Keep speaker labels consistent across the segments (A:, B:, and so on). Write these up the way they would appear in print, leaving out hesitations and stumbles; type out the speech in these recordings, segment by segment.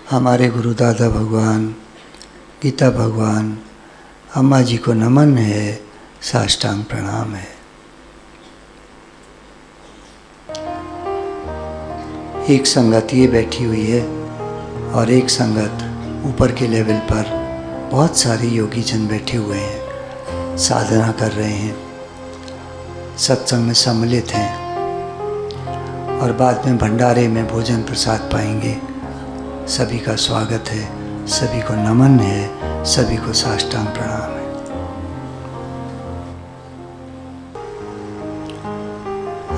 A: हमारे गुरु दादा भगवान, गीता भगवान, अम्मा जी को नमन है, साष्टांग प्रणाम है। एक संगत ये बैठी हुई है और एक संगत ऊपर के लेवल पर बहुत सारे योगी जन बैठे हुए हैं, साधना कर रहे हैं, सत्संग में सम्मिलित हैं और बाद में भंडारे में भोजन प्रसाद पाएंगे। सभी का स्वागत है, सभी को नमन है, सभी को साष्टांग प्रणाम है।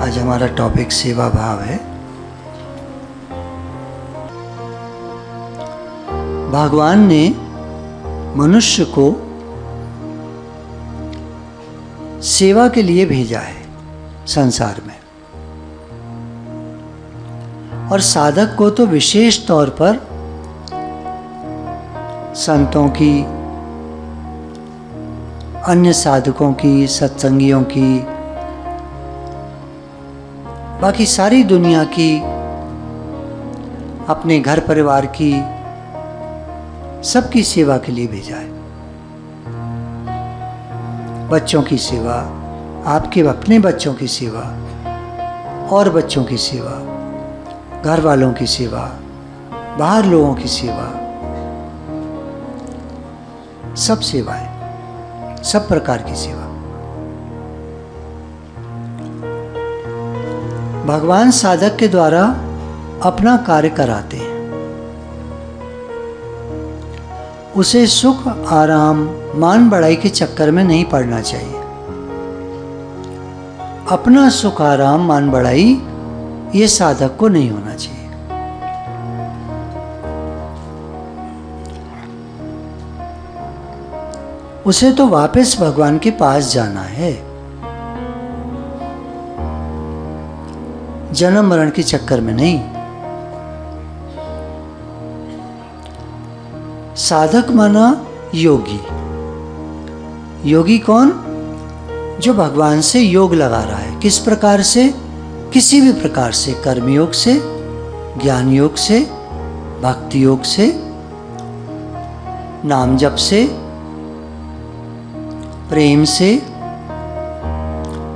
A: आज हमारा टॉपिक सेवा भाव है। भगवान ने मनुष्य को सेवा के लिए भेजा है संसार में, और साधक को तो विशेष तौर पर संतों की, अन्य साधकों की, सत्संगियों की, बाकी सारी दुनिया की, अपने घर परिवार की, सबकी सेवा के लिए भेजा है। बच्चों की सेवा, आपके अपने बच्चों की सेवा, और बच्चों की सेवा, घर वालों की सेवा, बाहर लोगों की सेवा, सब सेवाएं, सब प्रकार की सेवा। भगवान साधक के द्वारा अपना कार्य कराते हैं। उसे सुख, आराम, मान बढ़ाई के चक्कर में नहीं पड़ना चाहिए। अपना सुख, आराम, मान बढ़ाई ये साधक को नहीं होना चाहिए। उसे तो वापस भगवान के पास जाना है, जन्म मरण के चक्कर में नहीं। साधक माना योगी। योगी कौन? जो भगवान से योग लगा रहा है। किस प्रकार से? किसी भी प्रकार से, कर्मयोग से, ज्ञान योग से, भक्ति योग से, नाम जप से, प्रेम से,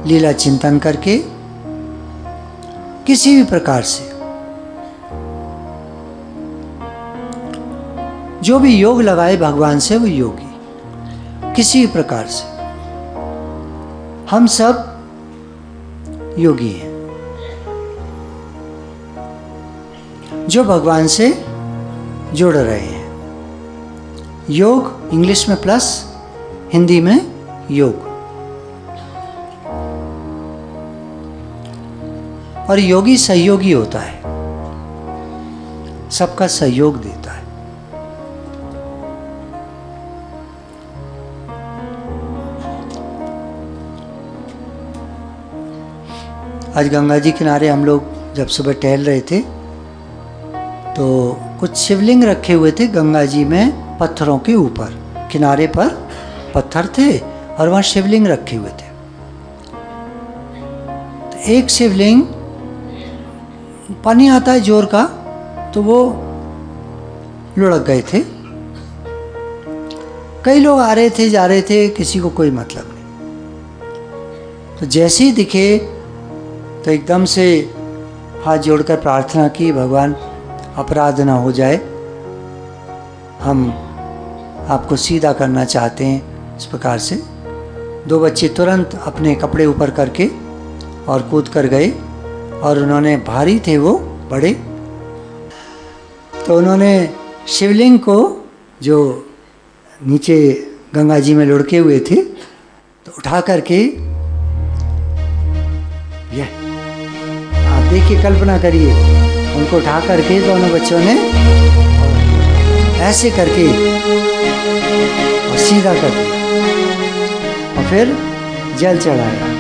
A: लीला चिंतन करके, किसी भी प्रकार से जो भी योग लगाए भगवान से, वो योगी। किसी भी प्रकार से हम सब योगी हैं जो भगवान से जुड़ रहे हैं। योग इंग्लिश में प्लस, हिंदी में योग। और योगी सहयोगी होता है, सबका सहयोग देता है। आज गंगा जी किनारे हम लोग जब सुबह टहल रहे थे तो कुछ शिवलिंग रखे हुए थे गंगा जी में, पत्थरों के ऊपर किनारे पर पत्थर थे और वहाँ शिवलिंग रखे हुए थे। तो एक शिवलिंग, पानी आता है जोर का, तो वो लुढ़क गए थे। कई लोग आ रहे थे, जा रहे थे, किसी को कोई मतलब नहीं। तो जैसे ही दिखे तो एकदम से हाथ जोड़कर प्रार्थना की, भगवान अपराध ना हो जाए, हम आपको सीधा करना चाहते हैं। इस प्रकार से दो बच्चे तुरंत अपने कपड़े ऊपर करके और कूद कर गए, और उन्होंने, भारी थे वो बड़े, तो उन्होंने शिवलिंग को, जो नीचे गंगा जी में लुढ़के हुए थे, तो उठा करके, यह आप देखिए, कल्पना करिए, उनको उठा करके दोनों बच्चों ने ऐसे करके और सीधा कर दिया, और फिर जल चढ़ाया।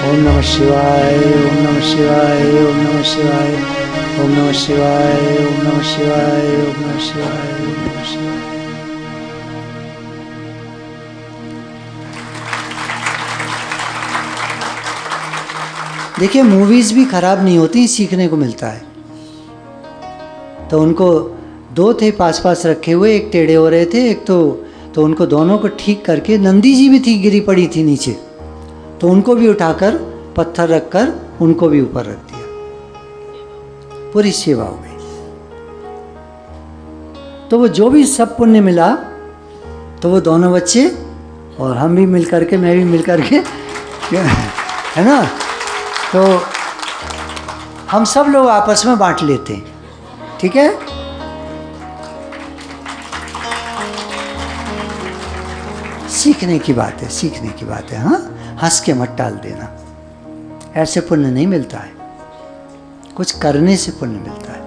A: ओम नमः शिवाय, ओम नमः शिवाय, ओम नमः शिवाय, ओम नमः शिवाय, ओम नमः शिवाय, ओम नमः शिवाय, ओम नमः शिवाय। देखिए, मूवीज भी खराब नहीं होती, सीखने को मिलता है। तो उनको दो थे पास पास रखे हुए, एक टेढ़े हो रहे थे, एक तो उनको दोनों को ठीक करके, नंदी जी भी थी, गिरी पड़ी थी नीचे, तो उनको भी उठाकर पत्थर रखकर उनको भी ऊपर रख दिया। पूरी सेवा हो गई। तो वो जो भी सब पुण्य मिला, तो वो दोनों बच्चे और हम भी मिल करके, मैं भी मिल करके, है ना, तो हम सब लोग आपस में बांट लेते हैं। ठीक है, सीखने की बात है, सीखने की बात है। हाँ, हंस के मत टाल देना, ऐसे पुण्य नहीं मिलता है, कुछ करने से पुण्य मिलता है।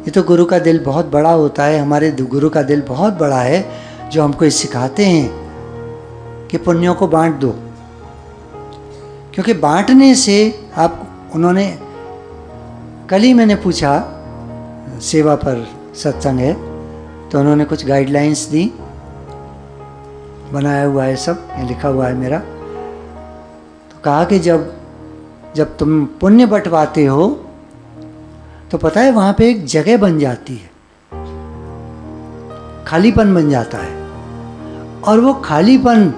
A: ये तो गुरु का दिल बहुत बड़ा होता है, हमारे गुरु का दिल बहुत बड़ा है, जो हमको ये सिखाते हैं कि पुण्यों को बांट दो, क्योंकि बांटने से आप, उन्होंने कल ही मैंने पूछा, सेवा पर सत्संग है, तो उन्होंने कुछ गाइडलाइंस दी, बनाया हुआ है सब, ये लिखा हुआ है मेरा। तो कहा कि जब तुम पुण्य बंटवाते हो तो पता है वहाँ पे एक जगह बन जाती है, खालीपन बन जाता है, और वो खालीपन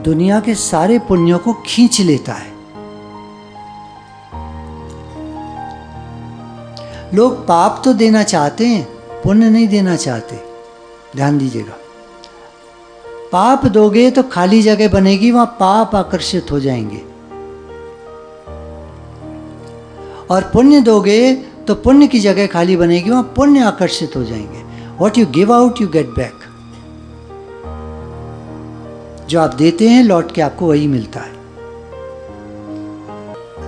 A: दुनिया के सारे पुण्यों को खींच लेता है। लोग पाप तो देना चाहते हैं, पुण्य नहीं देना चाहते, ध्यान दीजिएगा। पाप दोगे तो खाली जगह बनेगी, वहां पाप आकर्षित हो जाएंगे, और पुण्य दोगे तो पुण्य की जगह खाली बनेगी, वहां पुण्य आकर्षित हो जाएंगे। What you give out you get back। जो आप देते हैं लौट के आपको वही मिलता है।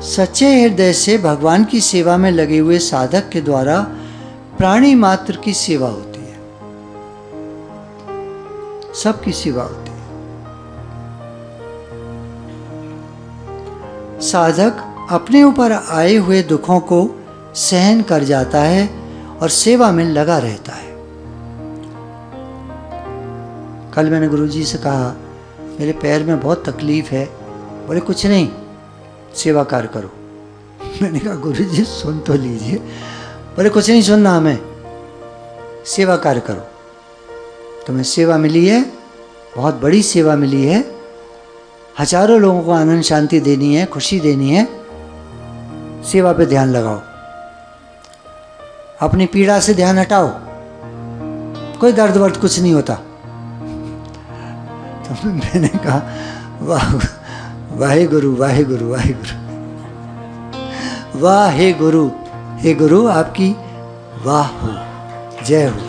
A: सच्चे हृदय से भगवान की सेवा में लगे हुए साधक के द्वारा प्राणी मात्र की सेवा होती है, सबकी सेवा होती है। साधक अपने ऊपर आए हुए दुखों को सहन कर जाता है और सेवा में लगा रहता है। कल मैंने गुरुजी से कहा, मेरे पैर में बहुत तकलीफ है। बोले कुछ नहीं, सेवा कार्य करो। मैंने कहा गुरुजी सुन तो लीजिए। बोले कुछ नहीं सुनना हमें, सेवा कार्य करो। तुम्हें सेवा मिली है, बहुत बड़ी सेवा मिली है, हजारों लोगों को आनंद शांति देनी है, खुशी देनी है, सेवा पे ध्यान लगाओ, अपनी पीड़ा से ध्यान हटाओ, कोई दर्द वर्द कुछ नहीं होता। तो मैंने कहा वाह, वाहे गुरु, वाहे गुरु, वाहे गुरु, वाह हे गुरु, हे गुरु आपकी वाह हो, जय हो।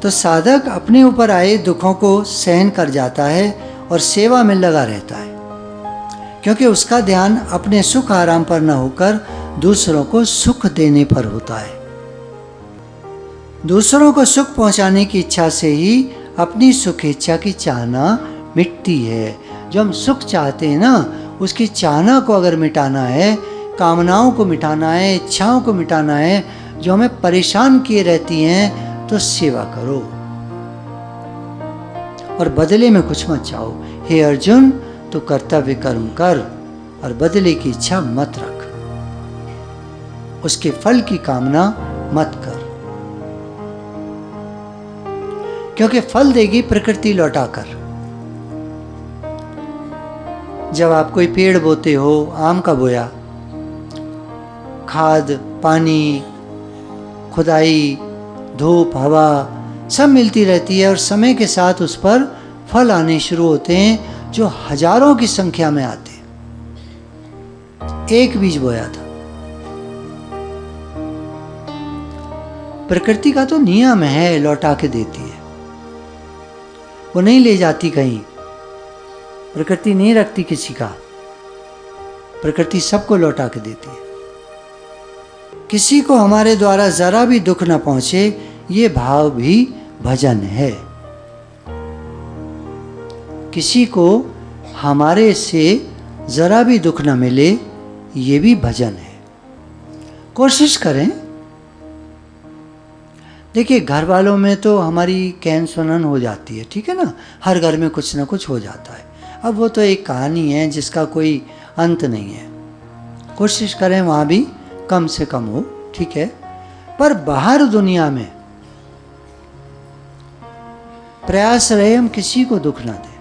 A: तो साधक अपने ऊपर आए दुखों को सहन कर जाता है और सेवा में लगा रहता है, क्योंकि उसका ध्यान अपने सुख आराम पर न होकर दूसरों को सुख देने पर होता है। दूसरों को सुख पहुंचाने की इच्छा से ही अपनी सुख इच्छा की चाहना मिटती है। जो हम सुख चाहते हैं ना, उसकी चाहना को अगर मिटाना है, कामनाओं को मिटाना है, इच्छाओं को मिटाना है, जो हमें परेशान किए रहती हैं, तो सेवा करो और बदले में कुछ मत चाहो। हे अर्जुन, तो कर्तव्य कर्म कर और बदले की इच्छा मत रख, उसके फल की कामना मत कर, क्योंकि फल देगी प्रकृति लौटाकर। जब आप कोई पेड़ बोते हो, आम का बोया, खाद पानी खुदाई धूप हवा सब मिलती रहती है और समय के साथ उस पर फल आने शुरू होते हैं, जो हजारों की संख्या में आते हैं। एक बीज बोया था। प्रकृति का तो नियम है, लौटा के देती है, वो नहीं ले जाती कहीं। प्रकृति नहीं रखती किसी का, प्रकृति सबको लौटा के देती है। किसी को हमारे द्वारा जरा भी दुख न पहुंचे, ये भाव भी भजन है। किसी को हमारे से जरा भी दुख न मिले, ये भी भजन है। कोशिश करें। देखिए, घर वालों में तो हमारी कहन सुनन हो जाती है, ठीक है ना, हर घर में कुछ ना कुछ हो जाता है। अब वो तो एक कहानी है जिसका कोई अंत नहीं है। कोशिश करें वहाँ भी कम से कम हो, ठीक है। पर बाहर दुनिया में प्रयास रहे हम किसी को दुख ना दें,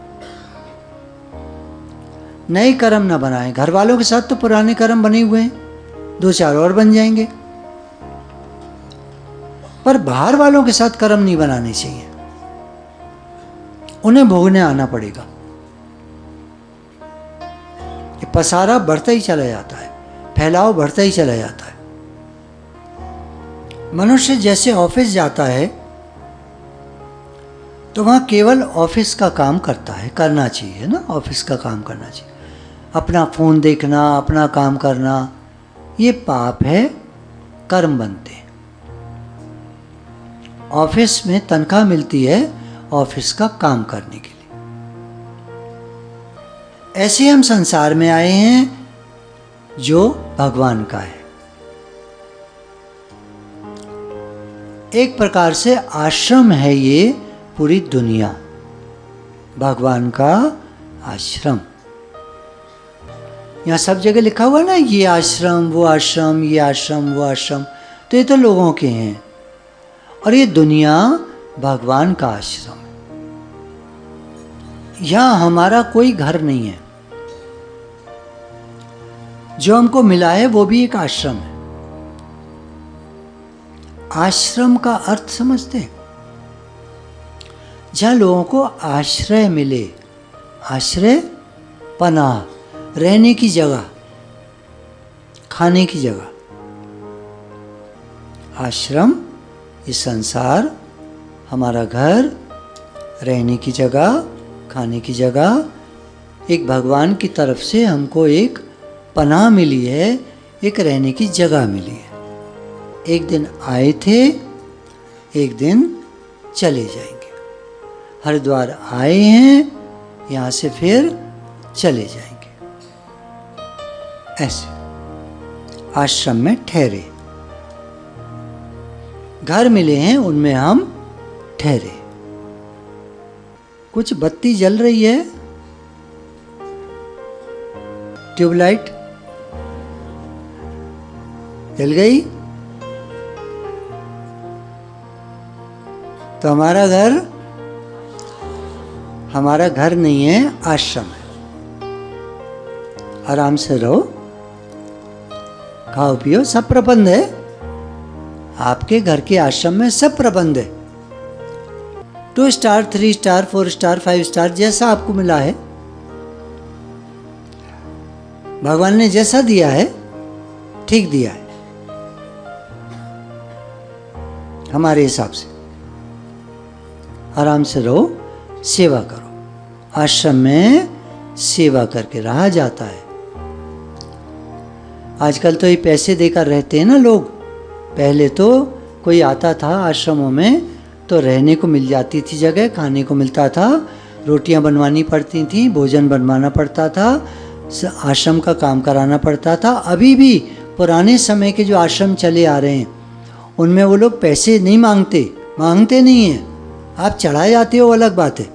A: नए कर्म ना बनाएं। घर वालों के साथ तो पुराने कर्म बने हुए हैं, 2-4 और बन जाएंगे, पर बाहर वालों के साथ कर्म नहीं बनाने चाहिए, उन्हें भोगने आना पड़ेगा। ये पसारा बढ़ता ही चला जाता है, फैलाव बढ़ता ही चला जाता है। मनुष्य जैसे ऑफिस जाता है तो वहाँ केवल ऑफिस का काम करता है, करना चाहिए ना, ऑफिस का काम करना चाहिए। अपना फ़ोन देखना, अपना काम करना, ये पाप है, कर्म बनते हैं। ऑफिस में तनख्वाह मिलती है ऑफिस का काम करने के लिए। ऐसे हम संसार में आए हैं जो भगवान का है। एक प्रकार से आश्रम है ये पूरी दुनिया, भगवान का आश्रम। यहाँ सब जगह लिखा हुआ ना, ये आश्रम वो आश्रम, ये आश्रम वो आश्रम, तो ये तो लोगों के हैं, और ये दुनिया भगवान का आश्रम है। यहाँ हमारा कोई घर नहीं है, जो हमको मिला है वो भी एक आश्रम है। आश्रम का अर्थ समझते हैं? जहाँ लोगों को आश्रय मिले, आश्रय पनाह, रहने की जगह, खाने की जगह। आश्रम ये संसार, हमारा घर, रहने की जगह, खाने की जगह, एक भगवान की तरफ से हमको एक पनाह मिली है, एक रहने की जगह मिली है। एक दिन आए थे, एक दिन चले जाएंगे। हरिद्वार आए हैं, यहाँ से फिर चले जाएंगे। ऐसे आश्रम में ठहरे, घर मिले हैं उनमें हम ठहरे। कुछ बत्ती जल रही है, ट्यूबलाइट जल गई, तो हमारा घर नहीं है, आश्रम है। आराम से रहो, खाओ पियो, सब प्रबंध है आपके घर के आश्रम में, सब प्रबंध है। 2 स्टार, 3 स्टार, 4 स्टार, 5 स्टार, जैसा आपको मिला है, भगवान ने जैसा दिया है ठीक दिया है हमारे हिसाब से। आराम से रहो, सेवा करो। आश्रम में सेवा करके रहा जाता है। आजकल तो ये पैसे देकर रहते हैं ना लोग। पहले तो कोई आता था आश्रमों में तो रहने को मिल जाती थी जगह, खाने को मिलता था, रोटियां बनवानी पड़ती थी, भोजन बनवाना पड़ता था, आश्रम का काम कराना पड़ता था। अभी भी पुराने समय के जो आश्रम चले आ रहे हैं उनमें वो लोग पैसे नहीं मांगते नहीं हैं। आप चढ़ाए जाते हो अलग बात है,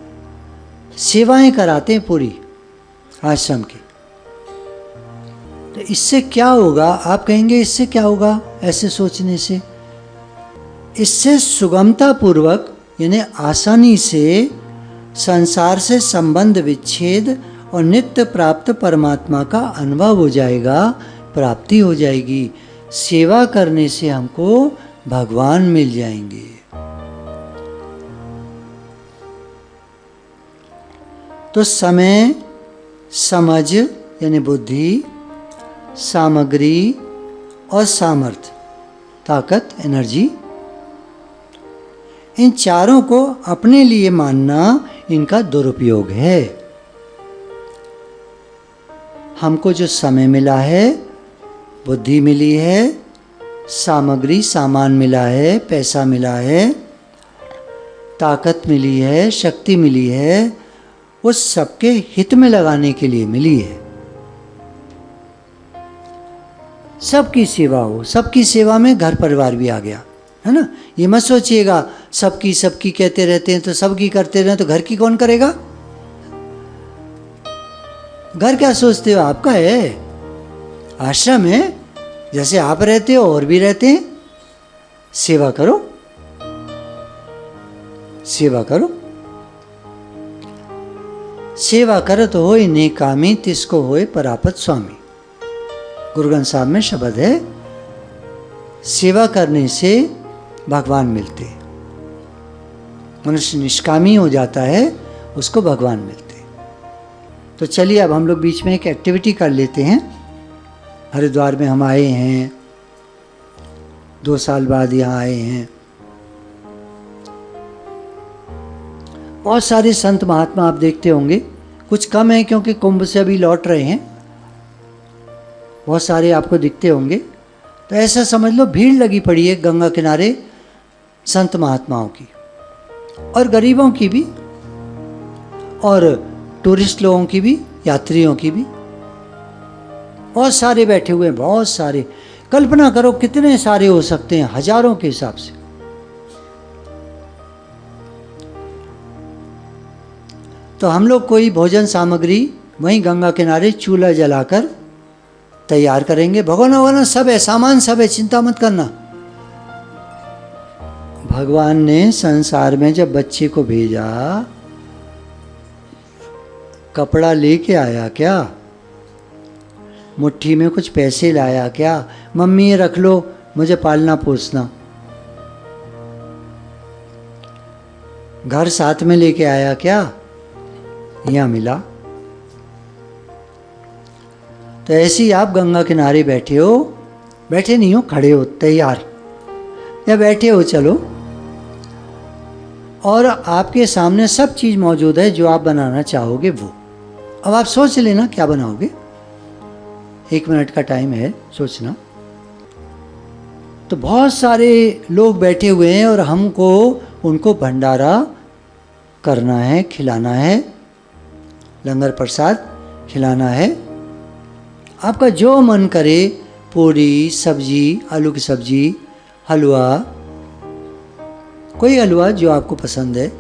A: सेवाएं कराते हैं पूरी आश्रम की। तो इससे क्या होगा, आप कहेंगे इससे क्या होगा? ऐसे सोचने से इससे सुगमता पूर्वक यानी आसानी से संसार से संबंध विच्छेद और नित्य प्राप्त परमात्मा का अनुभव हो जाएगा, प्राप्ति हो जाएगी। सेवा करने से हमको भगवान मिल जाएंगे। तो समय, समझ यानी बुद्धि, सामग्री और सामर्थ्य, ताकत, एनर्जी, इन चारों को अपने लिए मानना इनका दुरुपयोग है। हमको जो समय मिला है, बुद्धि मिली है, सामग्री सामान मिला है, पैसा मिला है, ताकत मिली है, शक्ति मिली है, वो सबके हित में लगाने के लिए मिली है। सबकी सेवा हो, सबकी सेवा में घर परिवार भी आ गया है ना। ये मत सोचिएगा सबकी कहते रहते हैं तो सबकी करते रहे तो घर की कौन करेगा। घर क्या सोचते हो, आपका है। आश्रम है, जैसे आप रहते हो और भी रहते हैं। सेवा करो, सेवा करो। सेवा करत होय नेकामी, तिसको होय परापत स्वामी। गुरु ग्रंथ साहब में शब्द है, सेवा करने से भगवान मिलते हैं। मनुष्य निष्कामी हो जाता है, उसको भगवान मिलते हैं। तो चलिए अब हम लोग बीच में एक एक्टिविटी कर लेते हैं। हरिद्वार में हम आए हैं, 2 साल बाद यहाँ आए हैं। बहुत सारे संत महात्मा आप देखते होंगे, कुछ कम है क्योंकि कुंभ से अभी लौट रहे हैं। बहुत सारे आपको दिखते होंगे। तो ऐसा समझ लो भीड़ लगी पड़ी है गंगा किनारे संत महात्माओं की, और गरीबों की भी, और टूरिस्ट लोगों की भी, यात्रियों की भी। बहुत सारे बैठे हुए हैं, बहुत सारे। कल्पना करो कितने सारे हो सकते हैं, हजारों के हिसाब से। तो हम लोग कोई भोजन सामग्री वहीं गंगा किनारे चूल्हा जलाकर तैयार करेंगे। भगवान भगवान सब है, सामान सब है, चिंता मत करना। भगवान ने संसार में जब बच्चे को भेजा, कपड़ा लेके आया क्या? मुट्ठी में कुछ पैसे लाया क्या? मम्मी ये रख लो, मुझे पालना पोसना। घर साथ में लेके आया क्या? यहाँ मिला। तो ऐसे ही आप गंगा किनारे बैठे हो, बैठे नहीं हो, खड़े हो तैयार, या बैठे हो चलो, और आपके सामने सब चीज़ मौजूद है जो आप बनाना चाहोगे वो। अब आप सोच लेना क्या बनाओगे। 1 मिनट का टाइम है सोचना। तो बहुत सारे लोग बैठे हुए हैं और हमको उनको भंडारा करना है, खिलाना है, लंगर प्रसाद खिलाना है। आपका जो मन करे, पूरी सब्जी, आलू की सब्जी, हलवा, कोई हलवा जो आपको पसंद है,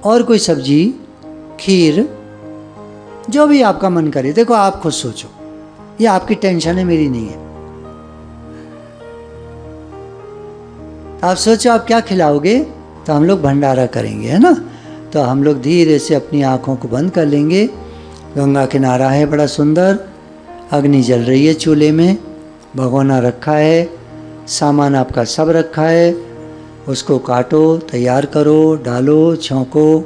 A: और कोई सब्जी, खीर, जो भी आपका मन करे। देखो आप खुद सोचो, ये आपकी टेंशन है, मेरी नहीं है। आप सोचो आप क्या खिलाओगे, तो हम लोग भंडारा करेंगे, है ना। तो हम लोग धीरे से अपनी आँखों को बंद कर लेंगे। गंगा किनारा है बड़ा सुंदर, अग्नि जल रही है चूल्हे में, भगोना रखा है, सामान आपका सब रखा है। उसको काटो, तैयार करो, डालो, छौंको,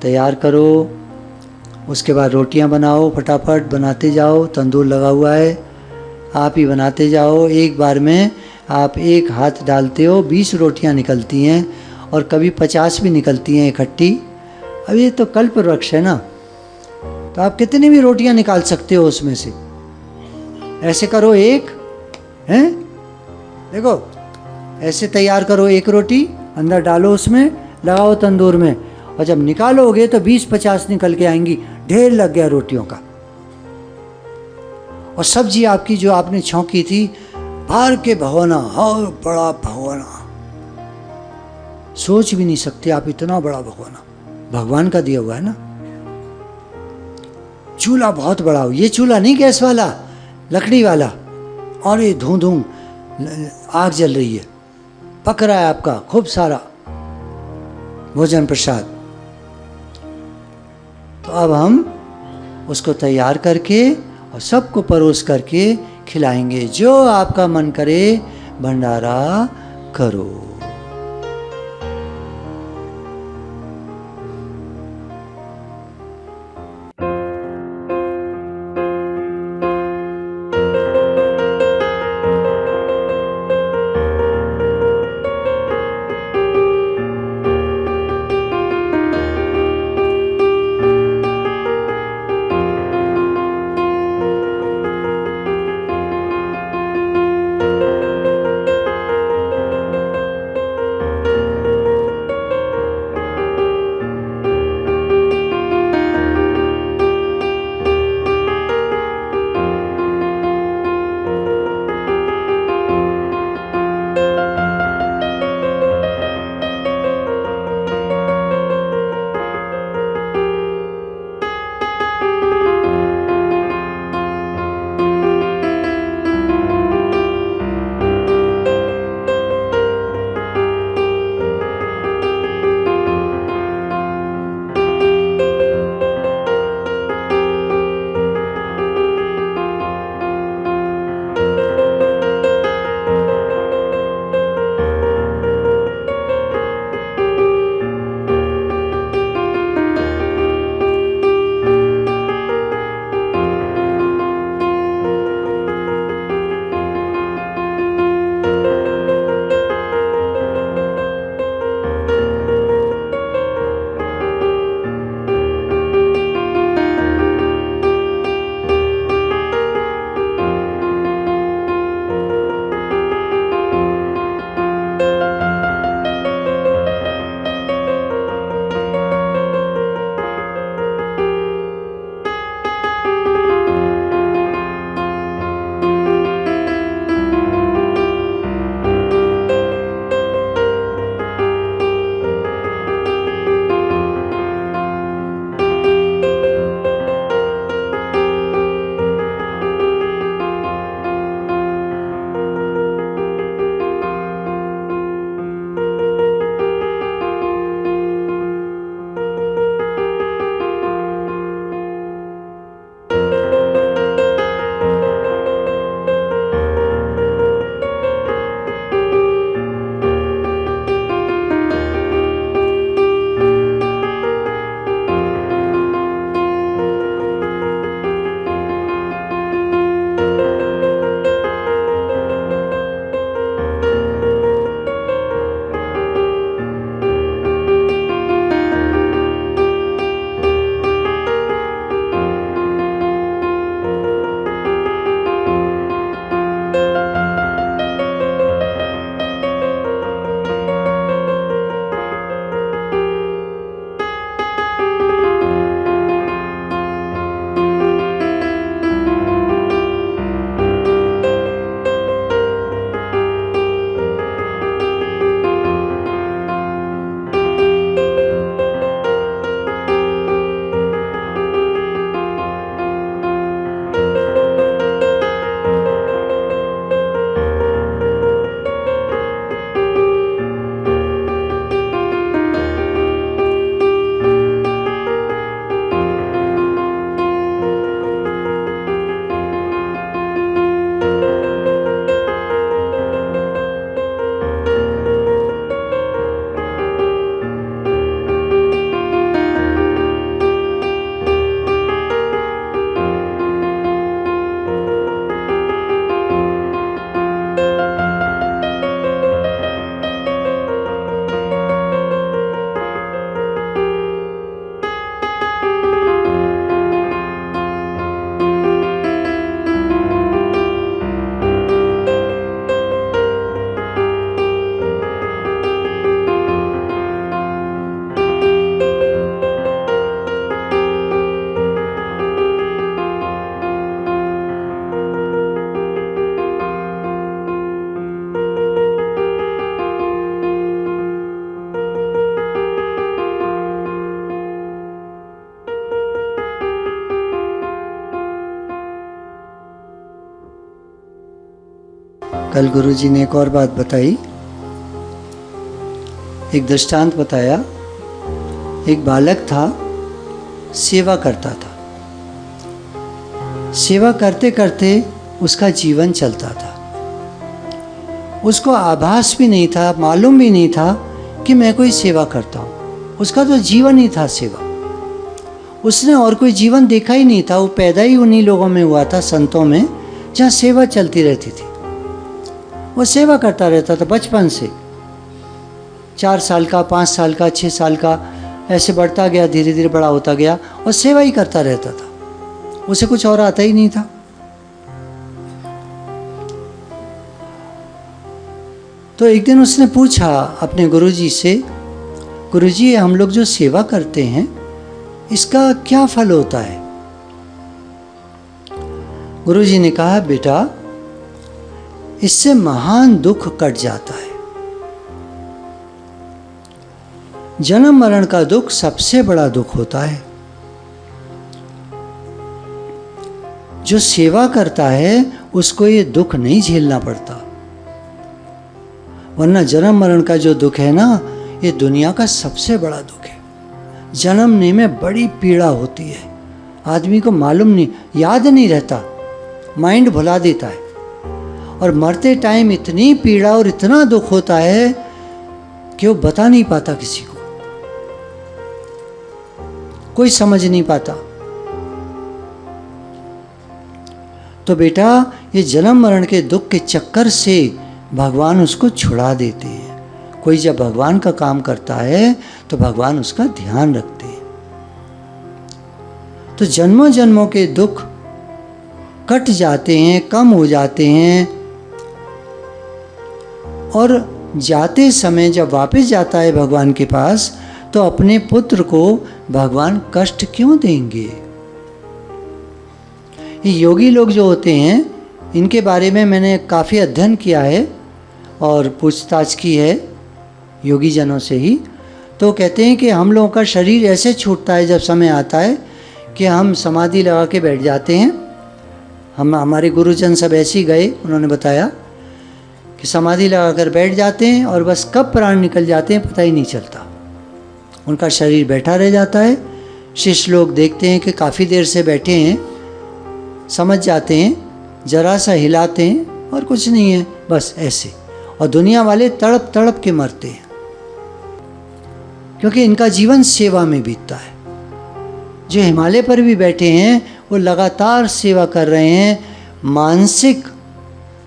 A: तैयार करो। उसके बाद रोटियां बनाओ, फटाफट बनाते जाओ। तंदूर लगा हुआ है, आप ही बनाते जाओ। एक बार में आप एक हाथ डालते हो, 20 रोटियां निकलती हैं, और कभी 50 भी निकलती हैं इकट्ठी। अब ये तो कल्प वृक्ष है ना, तो आप कितनी भी रोटियां निकाल सकते हो उसमें से। ऐसे करो, एक हैं, देखो ऐसे तैयार करो, एक रोटी अंदर डालो, उसमें लगाओ तंदूर में, और जब निकालोगे तो 20-50 निकल के आएंगी। ढेर लग गया रोटियों का। और सब्जी आपकी जो आपने छौंकी थी, भर के भगोना, और बड़ा भगोना, सोच भी नहीं सकते आप, इतना बड़ा भगोना भगवान का दिया हुआ है ना। चूल्हा बहुत बड़ा हो, ये चूल्हा नहीं गैस वाला, लकड़ी वाला, और ये धूं धूं आग जल रही है, पक रहा है आपका खूब सारा भोजन प्रसाद। तो अब हम उसको तैयार करके और सबको परोस करके खिलाएंगे। जो आपका मन करे भंडारा करो। कल गुरुजी ने एक और बात बताई, एक दृष्टांत बताया। एक बालक था, सेवा करता था। सेवा करते करते उसका जीवन चलता था। उसको आभास भी नहीं था, मालूम भी नहीं था कि मैं कोई सेवा करता हूँ। उसका तो जीवन ही था सेवा। उसने और कोई जीवन देखा ही नहीं था। वो पैदा ही उन्हीं लोगों में हुआ था, संतों में, जहाँ सेवा चलती रहती थी। वो सेवा करता रहता था बचपन से। 4 साल का, 5 साल का, 6 साल का, ऐसे बढ़ता गया, धीरे धीरे बड़ा होता गया और सेवा ही करता रहता था। उसे कुछ और आता ही नहीं था। तो एक दिन उसने पूछा अपने गुरुजी से, गुरुजी हम लोग जो सेवा करते हैं इसका क्या फल होता है? गुरुजी ने कहा, बेटा इससे महान दुख कट जाता है। जन्म मरण का दुख सबसे बड़ा दुख होता है। जो सेवा करता है उसको ये दुख नहीं झेलना पड़ता। वरना जन्म मरण का जो दुख है ना, ये दुनिया का सबसे बड़ा दुख है। जन्मने में बड़ी पीड़ा होती है। आदमी को मालूम नहीं, याद नहीं रहता, माइंड भुला देता है। और मरते टाइम इतनी पीड़ा और इतना दुख होता है कि वो बता नहीं पाता किसी को, कोई समझ नहीं पाता। तो बेटा ये जन्म मरण के दुख के चक्कर से भगवान उसको छुड़ा देते हैं। कोई जब भगवान का काम करता है तो भगवान उसका ध्यान रखते हैं। तो जन्मों जन्मों के दुख कट जाते हैं, कम हो जाते हैं। और जाते समय जब वापस जाता है भगवान के पास, तो अपने पुत्र को भगवान कष्ट क्यों देंगे? ये योगी लोग जो होते हैं, इनके बारे में मैंने काफ़ी अध्ययन किया है और पूछताछ की है योगी जनों से ही। तो कहते हैं कि हम लोगों का शरीर ऐसे छूटता है जब समय आता है कि हम समाधि लगा के बैठ जाते हैं। हमारे गुरुजन सब ऐसे ही गए, उन्होंने बताया कि समाधि लगा कर बैठ जाते हैं और बस कब प्राण निकल जाते हैं पता ही नहीं चलता। उनका शरीर बैठा रह जाता है। शिष्य लोग देखते हैं कि काफ़ी देर से बैठे हैं, समझ जाते हैं, जरा सा हिलाते हैं और कुछ नहीं है, बस ऐसे। और दुनिया वाले तड़प तड़प के मरते हैं, क्योंकि इनका जीवन सेवा में बीतता है। जो हिमालय पर भी बैठे हैं वो लगातार सेवा कर रहे हैं, मानसिक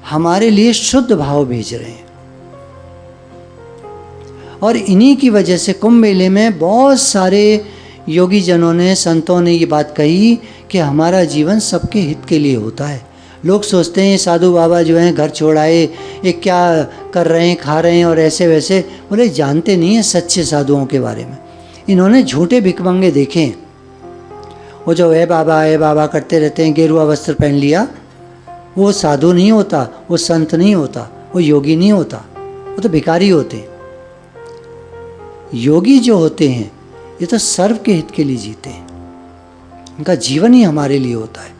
A: हमारे लिए शुद्ध भाव भेज रहे हैं। और इन्हीं की वजह से कुंभ मेले में बहुत सारे योगी जनों ने, संतों ने ये बात कही कि हमारा जीवन सबके हित के लिए होता है। लोग सोचते हैं साधु बाबा जो हैं घर छोड़ आए, ये क्या कर रहे हैं, खा रहे हैं और ऐसे वैसे। बोले जानते नहीं हैं सच्चे साधुओं के बारे में। इन्होंने झूठे भिखमंगे देखे हैं। वो जो ए बाबा करते रहते हैं, गेरुआ वस्त्र पहन लिया, वो साधु नहीं होता, वो संत नहीं होता, वो योगी नहीं होता, वो तो भिखारी होते हैं। योगी जो होते हैं ये तो सर्व के हित के लिए जीते हैं। उनका जीवन ही हमारे लिए होता है।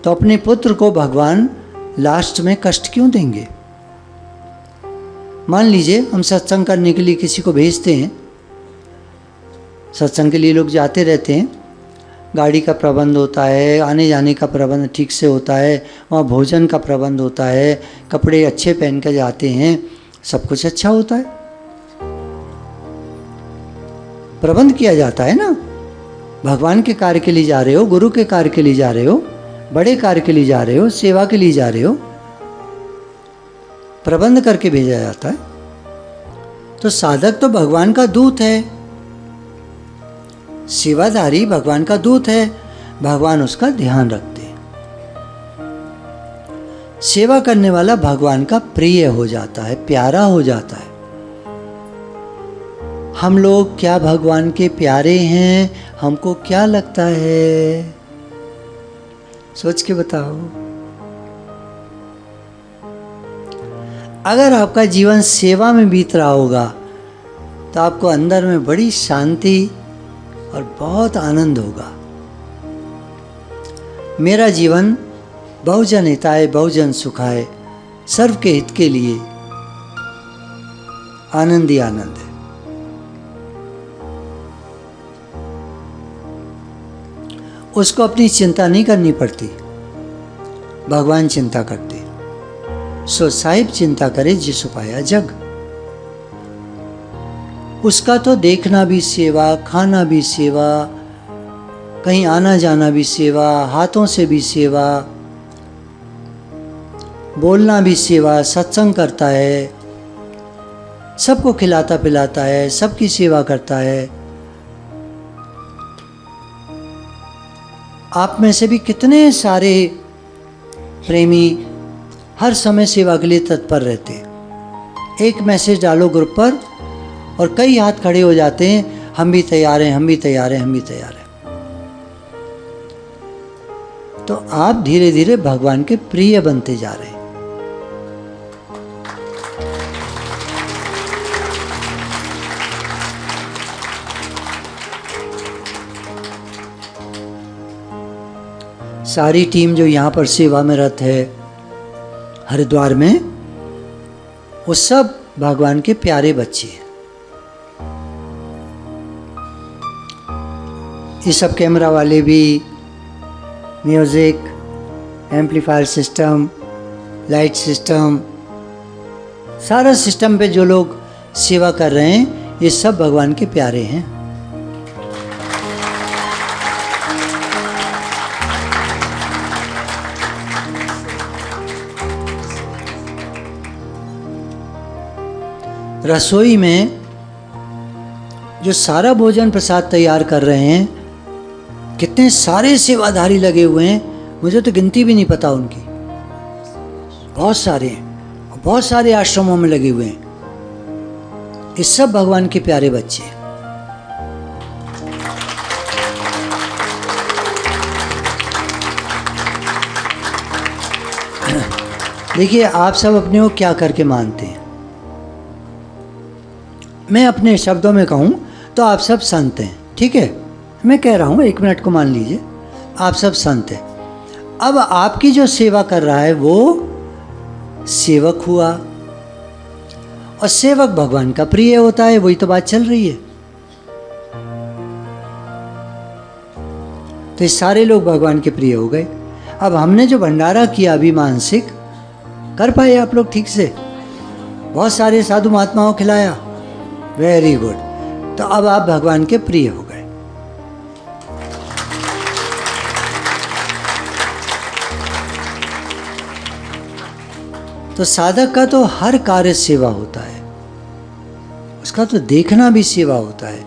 A: तो अपने पुत्र को भगवान लास्ट में कष्ट क्यों देंगे? मान लीजिए हम सत्संग करने के लिए किसी को भेजते हैं, सत्संग के लिए लोग जाते रहते हैं, गाड़ी का प्रबंध होता है, आने जाने का प्रबंध ठीक से होता है, वहाँ भोजन का प्रबंध होता है, कपड़े अच्छे पहन कर जाते हैं, सब कुछ अच्छा होता है, प्रबंध किया जाता है ना। भगवान के कार्य के लिए जा रहे हो, गुरु के कार्य के लिए जा रहे हो, बड़े कार्य के लिए जा रहे हो, सेवा के लिए जा रहे हो, प्रबंध करके भेजा जाता है। तो साधक तो भगवान का दूत है, सेवादारी भगवान का दूत है, भगवान उसका ध्यान रखते हैं। सेवा करने वाला भगवान का प्रिय हो जाता है, प्यारा हो जाता है। हम लोग क्या भगवान के प्यारे हैं? हमको क्या लगता है? सोच के बताओ। अगर आपका जीवन सेवा में बीत रहा होगा तो आपको अंदर में बड़ी शांति और बहुत आनंद होगा। मेरा जीवन बहुजन हिताय बहुजन सुखाय, सर्व के हित के लिए आनंद ही आनंद है। उसको अपनी चिंता नहीं करनी पड़ती, भगवान चिंता करते। सो साहिब चिंता करे जिस पाया जग। उसका तो देखना भी सेवा, खाना भी सेवा, कहीं आना जाना भी सेवा, हाथों से भी सेवा, बोलना भी सेवा, सत्संग करता है, सबको खिलाता पिलाता है, सबकी सेवा करता है। आप में से भी कितने सारे प्रेमी हर समय सेवा के लिए तत्पर रहते हैं। एक मैसेज डालो ग्रुप पर और कई हाथ खड़े हो जाते हैं, हम भी तैयार हैं, हम भी तैयार हैं, हम भी तैयार हैं। तो आप धीरे धीरे भगवान के प्रिय बनते जा रहे हैं। सारी टीम जो यहाँ पर सेवा में रत है हरिद्वार में, वो सब भगवान के प्यारे बच्चे हैं। ये सब कैमरा वाले भी, music, amplifier system, light system, सारा सिस्टम पे जो लोग सेवा कर रहे हैं, ये सब भगवान के प्यारे हैं। रसोई में जो सारा भोजन प्रसाद तैयार कर रहे हैं, कितने सारे सेवाधारी लगे हुए हैं, मुझे तो गिनती भी नहीं पता उनकी। बहुत सारे हैं, बहुत सारे आश्रमों में लगे हुए हैं। ये सब भगवान के प्यारे बच्चे हैं। देखिए, आप सब अपने को क्या करके मानते हैं। मैं अपने शब्दों में कहूँ तो आप सब संत हैं, ठीक है। मैं कह रहा हूँ, 1 मिनट को मान लीजिए, आप सब संत हैं। अब आपकी जो सेवा कर रहा है वो सेवक हुआ, और सेवक भगवान का प्रिय होता है, वही तो बात चल रही है। तो ये सारे लोग भगवान के प्रिय हो गए। अब हमने जो भंडारा किया अभी मानसिक, कर पाए आप लोग ठीक से? बहुत सारे साधु महात्माओं को खिलाया, वेरी गुड। तो अब आप भगवान के प्रिय हो गए। तो साधक का तो हर कार्य सेवा होता है, उसका तो देखना भी सेवा होता है,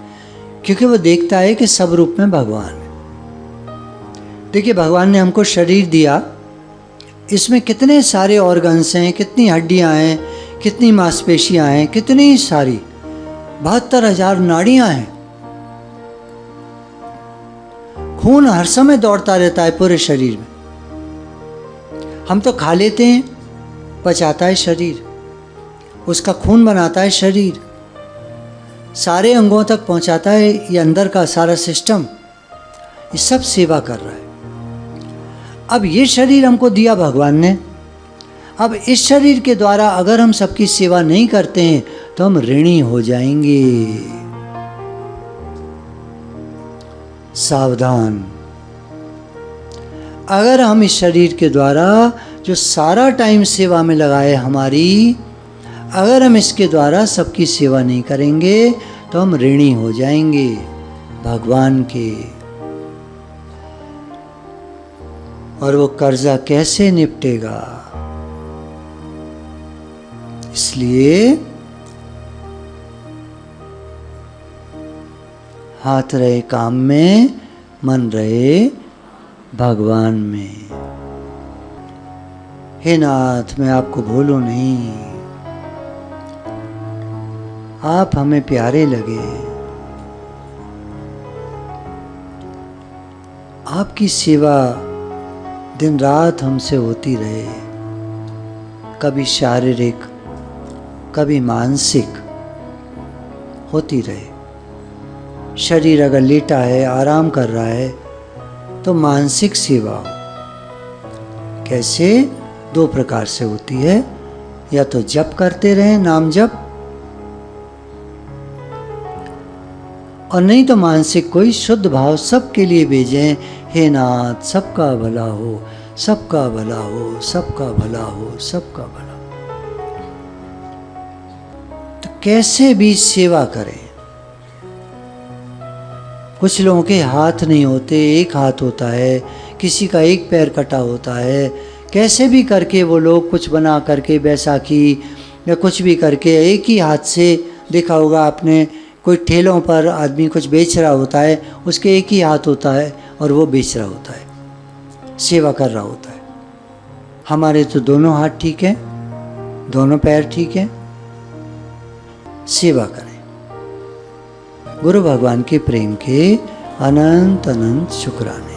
A: क्योंकि वो देखता है कि सब रूप में भगवान है। देखिए, भगवान ने हमको शरीर दिया, इसमें कितने सारे ऑर्गन्स हैं, कितनी हड्डियां हैं, कितनी मांसपेशियां हैं, कितनी सारी 72,000 नाड़ियां हैं। खून हर समय दौड़ता रहता है पूरे शरीर में। हम तो खा लेते हैं, पचाता है शरीर, उसका खून बनाता है शरीर, सारे अंगों तक पहुंचाता है ये अंदर का सारा सिस्टम, ये सब सेवा कर रहा है। अब ये शरीर हमको दिया भगवान ने, अब इस शरीर के द्वारा अगर हम सबकी सेवा नहीं करते हैं तो हम ऋणी हो जाएंगे। सावधान। अगर हम इस शरीर के द्वारा जो सारा टाइम सेवा में लगाए हमारी, अगर हम इसके द्वारा सबकी सेवा नहीं करेंगे तो हम ऋणी हो जाएंगे भगवान के। और वो कर्जा कैसे निपटेगा? इसलिए हाथ रहे काम में, मन रहे भगवान में। हे नाथ, मैं आपको भूलूं नहीं, आप हमें प्यारे लगे, आपकी सेवा दिन रात हमसे होती रहे, कभी शारीरिक कभी मानसिक होती रहे। शरीर अगर लेटा है, आराम कर रहा है, तो मानसिक सेवा हो, कैसे? 2 प्रकार से होती है, या तो जप करते रहें, नाम जप, और नहीं तो मानसिक कोई शुद्ध भाव सबके लिए भेजें, हे नाथ सबका भला हो, सबका भला हो, सबका भला हो, सबका भला हो। तो कैसे भी सेवा करें। कुछ लोगों के हाथ नहीं होते, एक हाथ होता है, किसी का एक पैर कटा होता है, कैसे भी करके वो लोग कुछ बना करके, बैसाखी या कुछ भी करके एक ही हाथ से, देखा होगा आपने, कोई ठेलों पर आदमी कुछ बेच रहा होता है, उसके एक ही हाथ होता है और वो बेच रहा होता है, सेवा कर रहा होता है। हमारे तो दोनों हाथ ठीक हैं, दोनों पैर ठीक हैं, सेवा करें। गुरु भगवान के प्रेम के अनंत अनंत शुक्राने।